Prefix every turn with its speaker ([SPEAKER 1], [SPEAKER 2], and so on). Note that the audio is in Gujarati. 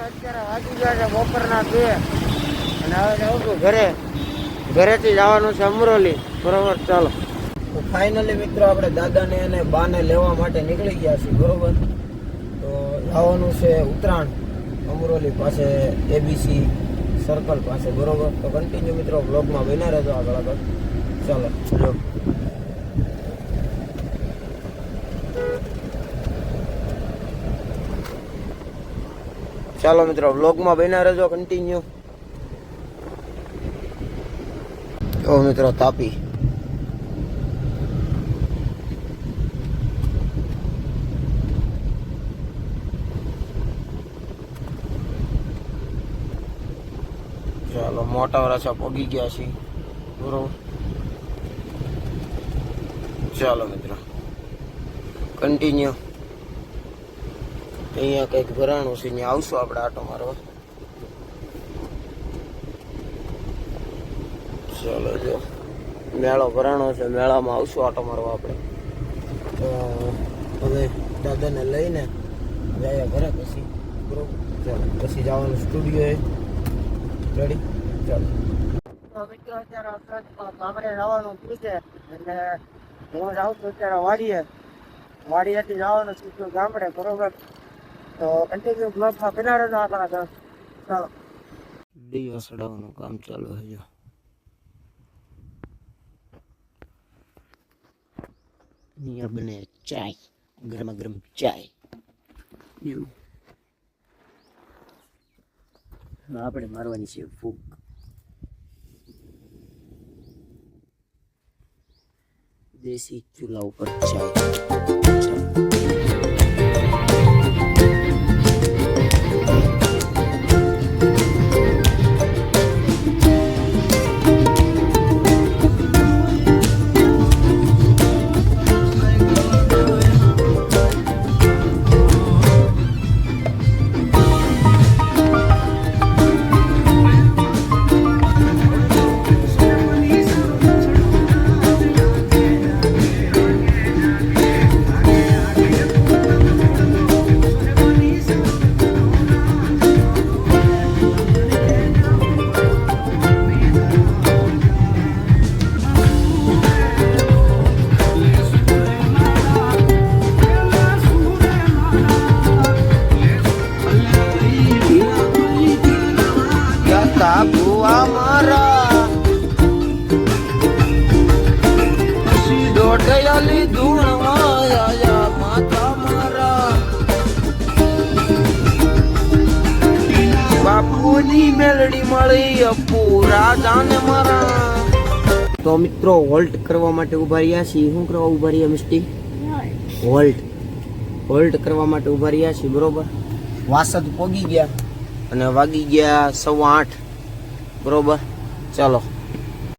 [SPEAKER 1] અત્યારે વાગી ગયા છે બપોરના 2 અને હવે જાઉં છું ઘરેથી જવાનું છે અમરોલી. બરોબર, ચાલો. તો ફાઇનલી મિત્રો આપણે દાદાને અને બાને લેવા માટે નીકળી ગયા છીએ. બરોબર, તો જવાનું છે ઉત્તરાયણ અમરોલી પાસે એબીસી સર્કલ પાસે. બરોબર, તો કન્ટિન્યુ મિત્રો બ્લોગમાં બન્યા રહેજો આગળ. ચાલો જો. ચાલો મિત્રો વ્લોગમાં બન્યા રહેજો કન્ટિન્યુ. તો મિત્રો તાપી ચાલો મોટા વરાછા પગી ગયા છીએ. બરોબર, ચાલો મિત્રો કન્ટિન્યુ. અહીંયા કંઈક ભરાણું છે, અહીંયા આવશું આપણે આટો મારવા. ચાલો જો મેળો ભરાણો છે, મેળામાં આવશું આટો મારવા આપણે. તો હવે દાદાને લઈને જઈએ ઘરે પછી. બરોબર, ચાલો પછી જવાનું સ્ટુડિયોએ. રેડી, ચાલો. તો મિત્રો અત્યારે આપણે જવાનું પૂછે એટલે હું જાઉં છું અત્યારે વાડીએથી જવાનું છું ગામડે. બરોબર, તો કન્ટિન્યુ બ્લોગમાં બના રહેજો આપણા. ચાલો. દીવા સડાવવાનું કામ ચાલુ છે. જો અહીંયા બને ચાય, ગરમા ગરમ ચાય. આપણે મારવાની છે ફૂક. દેશી ચૂલા ઉપર ચાય. મેલડી મળી પૂરા જાને મારા. તો મિત્રો હોલ્ટ કરવા માટે ઉભા રહ્યા છીએ. શું કરવા ઉભા રહ્યા મિસ્ટી? હોલ્ટ કરવા માટે ઉભા રહ્યા છીએ. બરોબર, વાસદ પોગી ગયા અને વાગી ગયા 8:15. બરોબર, ચાલો.